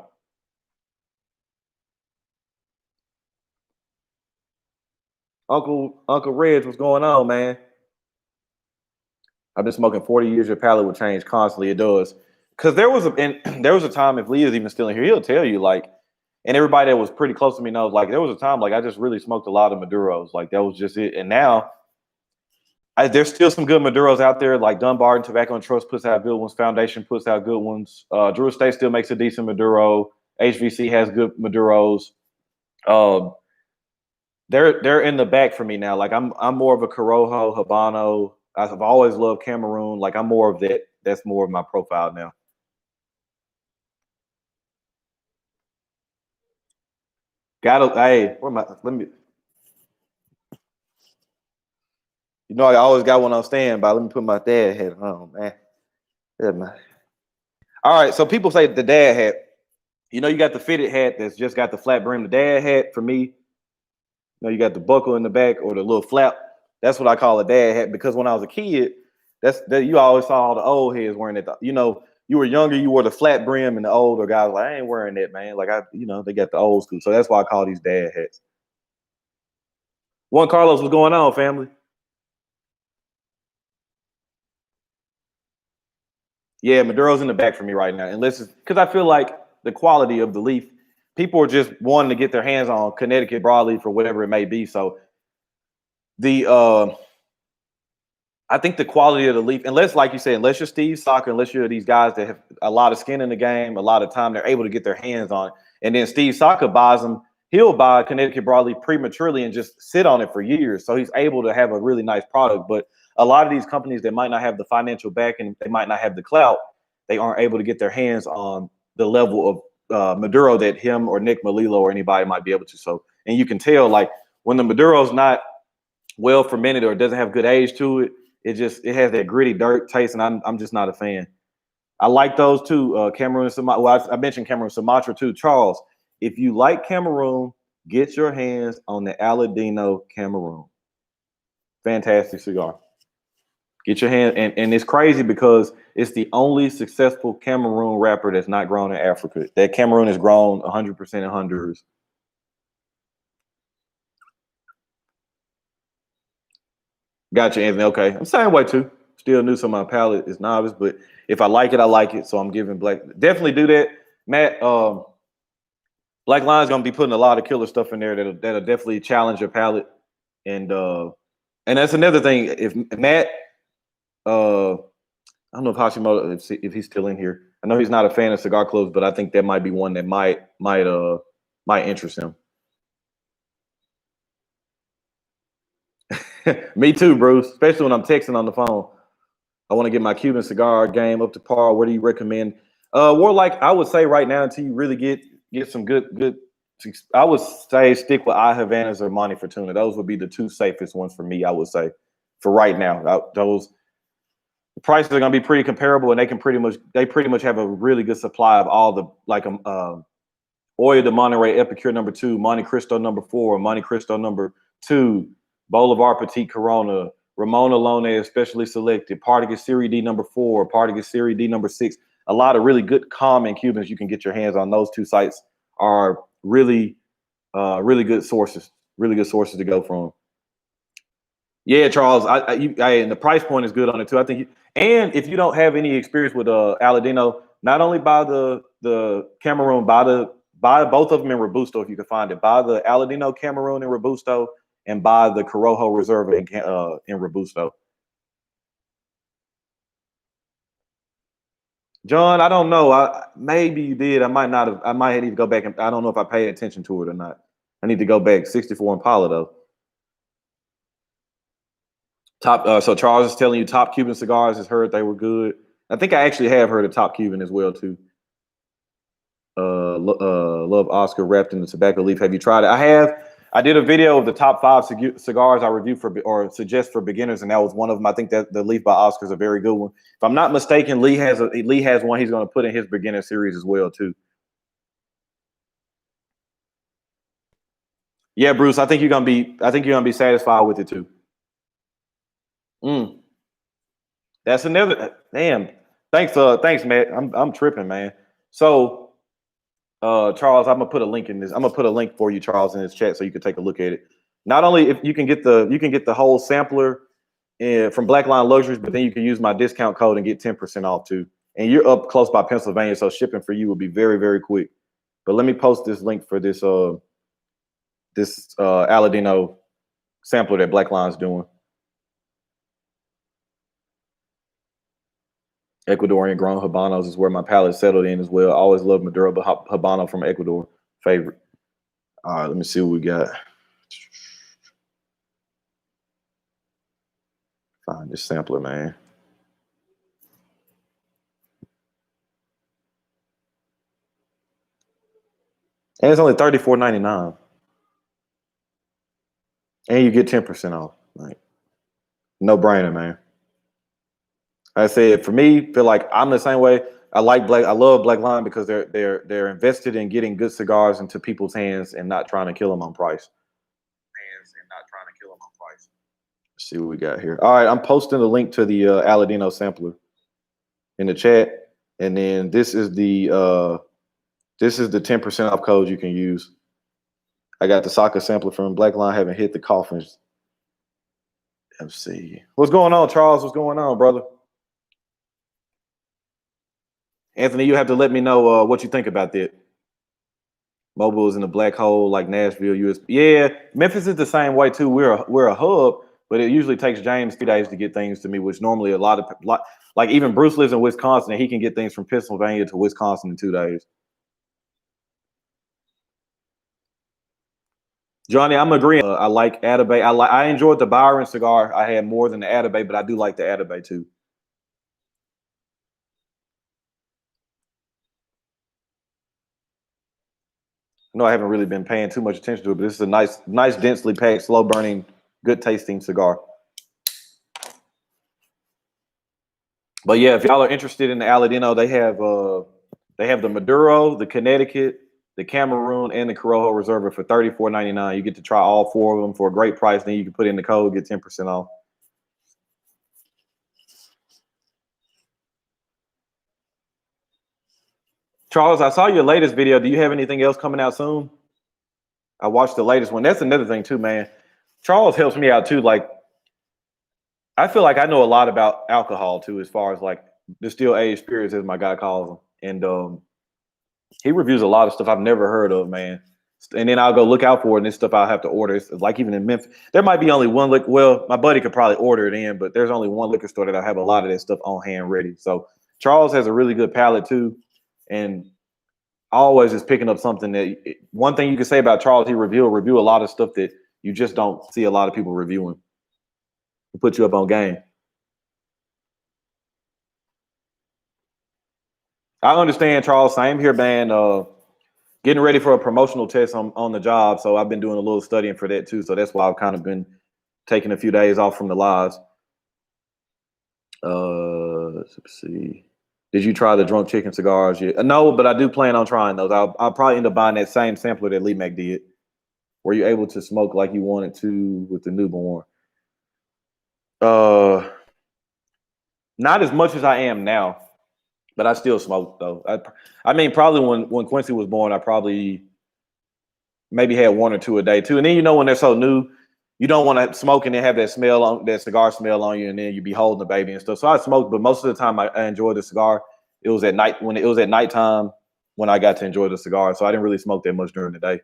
Uncle Reg, what's going on, man? I've been smoking 40 years. Your palate will change constantly. It does. because there was a time, if Lee is even still in here, he'll tell you, like, and everybody that was pretty close to me knows, like, there was a time like I just really smoked a lot of Maduros, like that was just it. And now there's still some good Maduros out there, like Dunbar and Tobacco and Trust puts out good ones, Foundation puts out good ones, Drew Estate still makes a decent Maduro, HVC has good Maduros. They're in the back for me now. Like I'm more of a Corojo, Habano. I've always loved Cameroon. Like I'm more of that. That's more of my profile now. Hey, let me. You know, I always got one on standby. Let me put my dad hat on, man. Yeah, man. All right, so people say the dad hat. You know, you got the fitted hat that's just got the flat brim. The dad hat for me, you know, you got the buckle in the back or the little flap. That's what I call a dad hat because when I was a kid, that you always saw all the old heads wearing it. You know, you were younger, you wore the flat brim, and the older guys like, I ain't wearing that, man. Like they got the old school. So that's why I call these dad hats. Juan Carlos, what's going on, family? Yeah, Maduro's in the back for me right now. And listen, because I feel like the quality of the leaf, people are just wanting to get their hands on Connecticut broadleaf or whatever it may be. So the I think the quality of the leaf, unless, like you said, unless you're Steve Soccer, unless you're these guys that have a lot of skin in the game, a lot of time, they're able to get their hands on it. And then Steve Soccer buys them, he'll buy Connecticut broadleaf prematurely and just sit on it for years. So he's able to have a really nice product. But a lot of these companies that might not have the financial backing, they might not have the clout, they aren't able to get their hands on the level of Maduro that him or Nick Melillo or anybody might be able to. So, and you can tell, like, when the Maduro's not well fermented or doesn't have good age to it, it has that gritty dirt taste, and I'm just not a fan. I like those too, Cameroon and Sumatra. Well, I mentioned Cameroon Sumatra too. Charles, if you like Cameroon, get your hands on the Aladino Cameroon. Fantastic cigar. Get your hand, and it's crazy because it's the only successful Cameroon wrapper that's not grown in Africa. That Cameroon is grown 100% in Honduras. Gotcha, Anthony. Okay, I'm the same way too. Still new, so my palate is novice, but if I like it, I like it. So I'm giving Black. Definitely do that, Matt. Black Lion's gonna be putting a lot of killer stuff in there that'll definitely challenge your palate, and that's another thing. If Matt, I don't know if Hashimoto if he's still in here. I know he's not a fan of cigar clubs, but I think that might be one that might interest him. Me too, Bruce. Especially when I'm texting on the phone. I want to get my Cuban cigar game up to par. What do you recommend? Warlike, I would say right now until you really get some good. I would say stick with I Havanas or Monte Fortuna. Those would be the two safest ones for me. I would say for right now. Those prices are going to be pretty comparable, and they pretty much have a really good supply of all the Oya de Monterey Epicure #2, Monte Cristo #4, Monte Cristo #2, Bolivar Petite Corona, Ramona Lone especially selected, Partagas Serie D #4, Partagas Serie D #6. A lot of really good common Cubans you can get your hands on. Those two sites are really good sources. Really good sources to go from. Yeah, Charles. And the price point is good on it too. I think, and if you don't have any experience with Aladino, not only buy the Cameroon, buy both of them in Robusto if you can find it. Buy the Aladino Cameroon in Robusto, and buy the Corojo Reserva in Robusto. John, I don't know. Maybe you did. I might not have. I might need to go back and I don't know if I paid attention to it or not. I need to go back. 64 Impala though. Top. So Charles is telling you Top Cuban cigars has heard they were good. I think I actually have heard of Top Cuban as well too. Love Oscar wrapped in the tobacco leaf. Have you tried it? I have. I did a video of the top 5 cigars I review for or suggest for beginners, and that was one of them. I think that the Leaf by Oscar is a very good one. If I'm not mistaken, Lee has one he's going to put in his beginner series as well too. Yeah, Bruce, I think you're gonna be satisfied with it too. That's another damn. Thanks, Matt. I'm tripping, man. So Charles, I'm gonna put a link in this. I'm gonna put a link for you, Charles, in this chat so you can take a look at it. Not only if you can get the whole sampler from Black Line Luxuries, but then you can use my discount code and get 10% off too. And you're up close by Pennsylvania, so shipping for you will be very, very quick. But let me post this link for this Aladino sampler that Black Line's doing. Ecuadorian grown Habanos is where my palate settled in as well. I always love Maduro, but Habano from Ecuador, favorite. All right, let me see what we got. Find this sampler, man. And it's only $34.99. And you get 10% off. Like, no brainer, man. I said, for me, feel like I'm the same way. I love Black Line because they're invested in getting good cigars into people's hands and not trying to kill them on price. Let's see what we got here. All right, I'm posting the link to the Aladino sampler in the chat, and then this is the 10% off code you can use. I got the Saka sampler from Black Line. Haven't hit the coffins. Let's see. What's going on, Charles? What's going on, brother? Anthony, you have to let me know what you think about that. Mobile is in a black hole like Nashville, US. Yeah, Memphis is the same way too. We're a hub, but it usually takes James 2 days to get things to me, which normally a lot like even Bruce lives in Wisconsin and he can get things from Pennsylvania to Wisconsin in 2 days. Johnny, I'm agreeing. I like Atabey. I enjoyed the Byron cigar. I had more than the Atabey, but I do like the Atabey too. No, I haven't really been paying too much attention to it, but this is a nice, densely packed, slow burning, good tasting cigar. But yeah, if y'all are interested in the Aladino, they have the Maduro, the Connecticut, the Cameroon, and the Corojo Reserva for $34.99. You get to try all 4 of them for a great price. Then you can put in the code, get 10% off. Charles, I saw your latest video. Do you have anything else coming out soon? I watched the latest one. That's another thing too, man. Charles helps me out too. Like, I feel like I know a lot about alcohol too, as far as like distilled aged spirits, as my guy calls them. And he reviews a lot of stuff I've never heard of, man. And then I'll go look out for it, and this stuff I'll have to order. It's like even in Memphis, there might be only one liquor. Well, my buddy could probably order it in, but there's only one liquor store that I have a lot of that stuff on hand ready. So Charles has a really good palate too, and always is picking up something that. One thing you can say about Charles, he review a lot of stuff that you just don't see a lot of people reviewing. He put you up on game. I understand, Charles. Same here, man. Getting ready for a promotional test on the job, so I've been doing a little studying for that too. So that's why I've kind of been taking a few days off from the lives. Let's see. Did you try the Drunk Chicken cigars yet? No, but I do plan on trying those. I'll probably end up buying that same sampler that Lee Mac did. Were you able to smoke like you wanted to with the newborn? Not as much as I am now. But I still smoke though. I mean, probably when Quincy was born, I probably maybe had 1 or 2 a day too. And then when they're so new, you don't want to smoke and then have that cigar smell on you, and then you be holding the baby and stuff. So I smoked, but most of the time I enjoyed the cigar. It was at night when it was at nighttime when I got to enjoy the cigar. So I didn't really smoke that much during the day.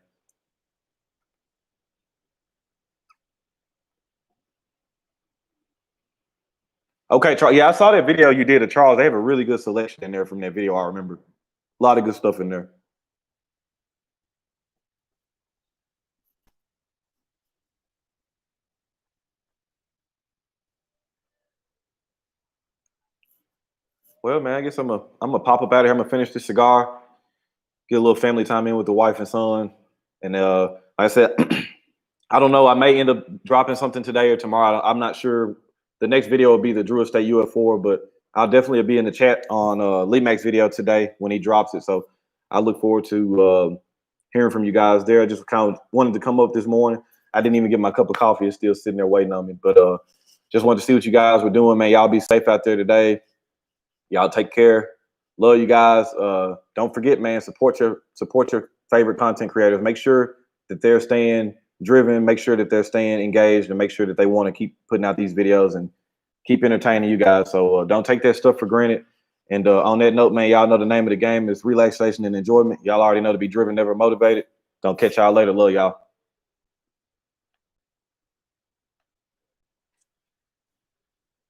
Okay, Charles. Yeah, I saw that video you did of Charles. They have a really good selection in there from that video. I remember a lot of good stuff in there. Well, man, I guess I'm gonna pop up out of here. I'm gonna finish this cigar, get a little family time in with the wife and son, and like I said, I don't know. I may end up dropping something today or tomorrow. I'm not sure. The next video will be the Drew Estate UF4, but I'll definitely be in the chat on Lee Mac's video today when he drops it. So I look forward to hearing from you guys there. I just kind of wanted to come up this morning. I didn't even get my cup of coffee. It's still sitting there waiting on me. But just wanted to see what you guys were doing, man. Y'all be safe out there today. Y'all take care. Love you guys. Don't forget, man, support your favorite content creators. Make sure that they're staying driven, make sure that they're staying engaged, and make sure that they want to keep putting out these videos and keep entertaining you guys. So don't take that stuff for granted. And on that note, man, y'all know the name of the game is relaxation and enjoyment. Y'all already know to be driven, never motivated. Don't catch y'all later. Love y'all.